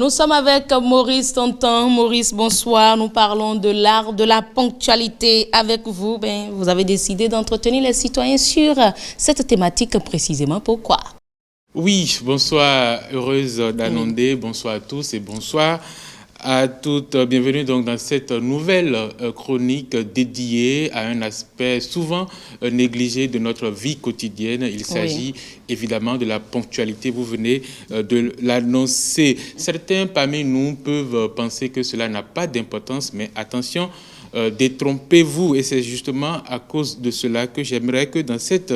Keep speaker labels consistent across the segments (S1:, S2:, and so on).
S1: Nous sommes avec Maurice Tonton. Maurice, bonsoir. Nous parlons de l'art de la ponctualité avec vous. Vous avez décidé d'entretenir les citoyens sur cette thématique précisément. Pourquoi?
S2: Oui, bonsoir, heureuse d'Anondé. Bonsoir à tous et bonsoir à toutes. Bienvenue donc dans cette nouvelle chronique dédiée à un aspect souvent négligé de notre vie quotidienne. Il s'agit évidemment de la ponctualité. Vous venez de l'annoncer. Certains parmi nous peuvent penser que cela n'a pas d'importance, mais attention, détrompez-vous. Et c'est justement à cause de cela que j'aimerais que dans cette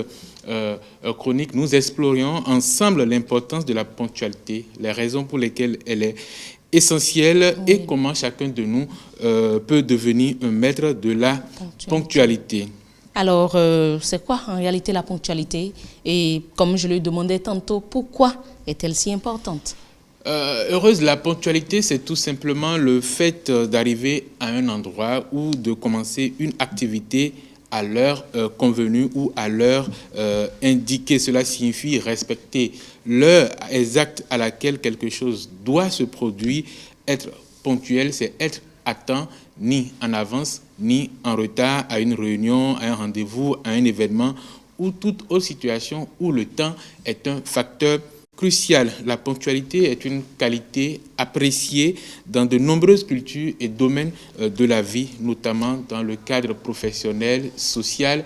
S2: chronique, nous explorions ensemble l'importance de la ponctualité, les raisons pour lesquelles elle est essentielle et comment chacun de nous peut devenir un maître de la ponctualité.
S1: Alors, c'est quoi en réalité la ponctualité? Et comme je le demandais tantôt, pourquoi est-elle si importante?
S2: Heureuse, la ponctualité, c'est tout simplement le fait d'arriver à un endroit ou de commencer une activité à l'heure convenue ou à l'heure indiquée. Cela signifie respecter l'heure exacte à laquelle quelque chose doit se produire. Être ponctuel, c'est être à temps, ni en avance, ni en retard à une réunion, à un rendez-vous, à un événement ou toute autre situation où le temps est un facteur crucial. La ponctualité est une qualité appréciée dans de nombreuses cultures et domaines de la vie, notamment dans le cadre professionnel, social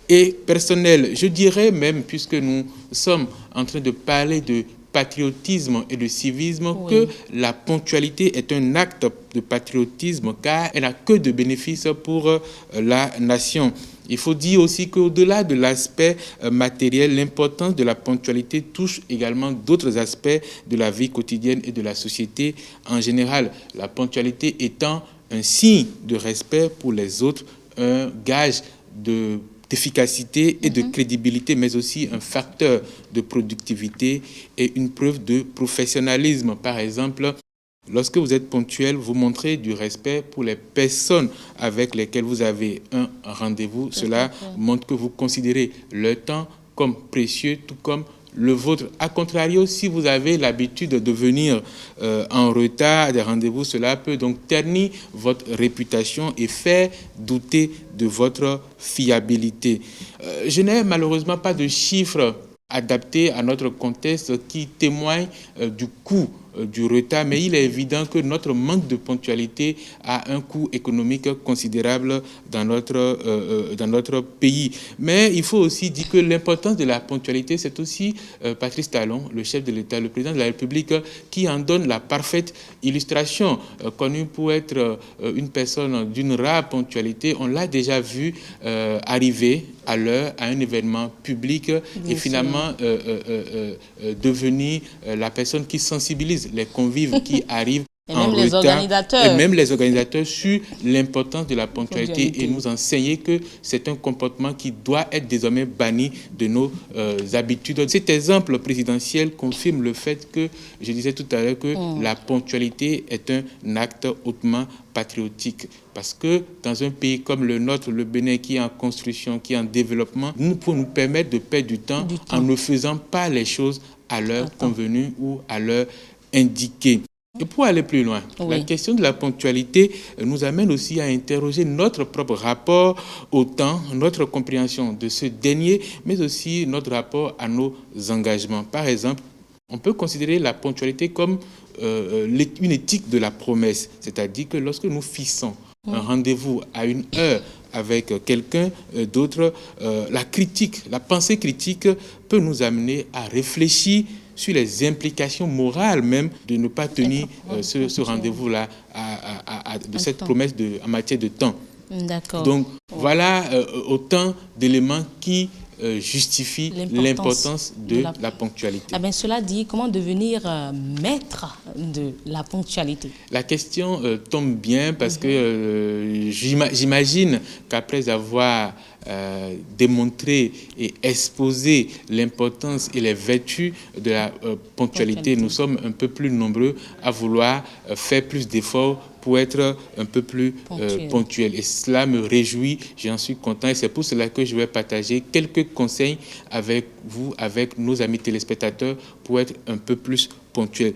S2: et personnel. Je dirais même, puisque nous sommes en train de parler de patriotisme et de civisme, que la ponctualité est un acte de patriotisme car elle n'a que de bénéfices pour la nation. Il faut dire aussi qu'au-delà de l'aspect matériel, l'importance de la ponctualité touche également d'autres aspects de la vie quotidienne et de la société en général. La ponctualité étant un signe de respect pour les autres, un gage d'efficacité et de crédibilité, mais aussi un facteur de productivité et une preuve de professionnalisme. Par exemple, lorsque vous êtes ponctuel, vous montrez du respect pour les personnes avec lesquelles vous avez un rendez-vous. Cela montre que vous considérez le temps comme précieux, tout comme le vôtre. A contrario, si vous avez l'habitude de venir en retard à des rendez-vous, cela peut donc ternir votre réputation et faire douter de votre fiabilité. Je n'ai malheureusement pas de chiffres adaptés à notre contexte qui témoignent du coût du retard, mais il est évident que notre manque de ponctualité a un coût économique considérable dans notre pays. Mais il faut aussi dire que l'importance de la ponctualité, c'est aussi Patrice Talon, le chef de l'État, le président de la République, qui en donne la parfaite illustration. Connu pour être une personne d'une rare ponctualité, on l'a déjà vu arriver à l'heure à un événement public et finalement devenir la personne qui sensibilise les convives qui arrivent en retard, et même les organisateurs sur l'importance de la ponctualité et nous enseigner que c'est un comportement qui doit être désormais banni de nos habitudes. Cet exemple présidentiel confirme le fait que, je disais tout à l'heure, que la ponctualité est un acte hautement patriotique. Parce que dans un pays comme le nôtre, le Bénin, qui est en construction, qui est en développement, nous pouvons nous permettre de perdre du temps en ne faisant pas les choses à l'heure convenue ou à l'heure indiquée. Et pour aller plus loin, la question de la ponctualité nous amène aussi à interroger notre propre rapport au temps, notre compréhension de ce dernier, mais aussi notre rapport à nos engagements. Par exemple, on peut considérer la ponctualité comme une éthique de la promesse, c'est-à-dire que lorsque nous fixons un rendez-vous à une heure avec quelqu'un d'autre, la pensée critique peut nous amener à réfléchir sur les implications morales même de ne pas tenir ce rendez-vous-là, de cette promesse en matière de temps.
S1: D'accord.
S2: Donc voilà autant d'éléments qui justifient l'importance de la ponctualité.
S1: Ah ben, cela dit, comment devenir maître de la ponctualité?
S2: La question tombe bien parce que j'imagine qu'après avoir démontré et exposé l'importance et les vertus de la ponctualité, nous sommes un peu plus nombreux à vouloir faire plus d'efforts pour être un peu plus ponctuel. Et cela me réjouit, j'en suis content. Et c'est pour cela que je vais partager quelques conseils avec vous, avec nos amis téléspectateurs, pour être un peu plus ponctuel.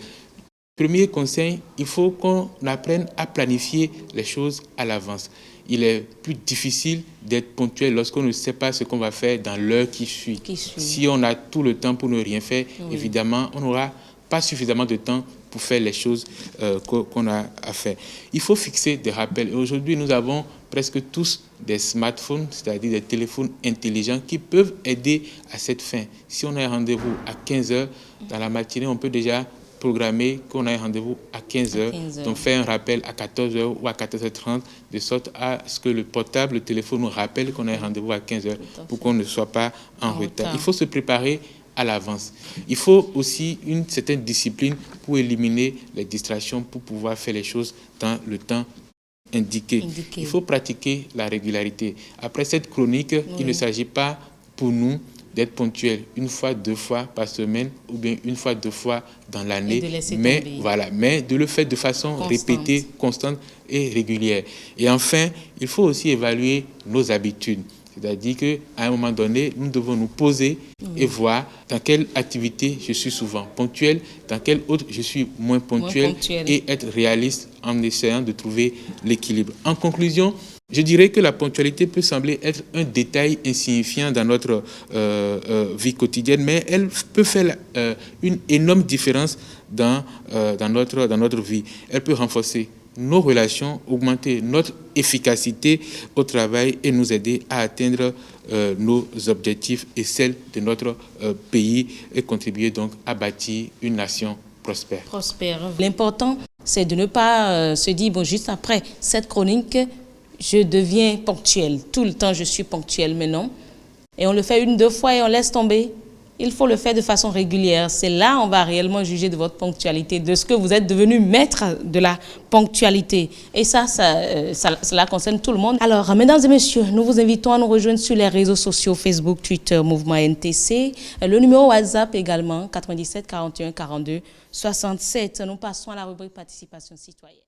S2: Premier conseil, il faut qu'on apprenne à planifier les choses à l'avance. Il est plus difficile d'être ponctuel lorsqu'on ne sait pas ce qu'on va faire dans l'heure qui suit. Si on a tout le temps pour ne rien faire, évidemment, on n'aura pas suffisamment de temps pour faire les choses qu'on a à faire. Il faut fixer des rappels. Et aujourd'hui, nous avons presque tous des smartphones, c'est-à-dire des téléphones intelligents qui peuvent aider à cette fin. Si on a un rendez-vous à 15 heures, dans la matinée, on peut déjà programmer qu'on a un rendez-vous à 15 heures, donc faire un rappel à 14 heures ou à 14h30, de sorte à ce que le portable, le téléphone nous rappelle qu'on a un rendez-vous à 15 heures pour qu'on ne soit pas en retard. Il faut se préparer à l'avance. Il faut aussi une certaine discipline pour éliminer les distractions, pour pouvoir faire les choses dans le temps indiqué. Il faut pratiquer la régularité. Après cette chronique, il ne s'agit pas pour nous d'être ponctuel une fois, 2 fois par semaine ou bien une fois, 2 fois dans l'année, mais de le faire de façon répétée, constante et régulière. Et enfin, il faut aussi évaluer nos habitudes. C'est-à-dire qu'à un moment donné, nous devons nous poser et voir dans quelle activité je suis souvent ponctuel, dans quelle autre je suis moins ponctuel, et être réaliste en essayant de trouver l'équilibre. En conclusion, je dirais que la ponctualité peut sembler être un détail insignifiant dans notre vie quotidienne, mais elle peut faire une énorme différence dans notre vie. Elle peut renforcer nos relations, augmenter notre efficacité au travail et nous aider à atteindre nos objectifs et celles de notre pays et contribuer donc à bâtir une nation prospère.
S1: L'important, c'est de ne pas se dire, bon, juste après cette chronique, je deviens ponctuel. Tout le temps, je suis ponctuel, mais non. Et on le fait 1, 2 fois et on laisse tomber. Il faut le faire de façon régulière. C'est là on va réellement juger de votre ponctualité, de ce que vous êtes devenu maître de la ponctualité. Et cela concerne tout le monde. Alors, mesdames et messieurs, nous vous invitons à nous rejoindre sur les réseaux sociaux Facebook, Twitter, Mouvement NTC. Le numéro WhatsApp également, 97 41 42 67. Nous passons à la rubrique participation citoyenne.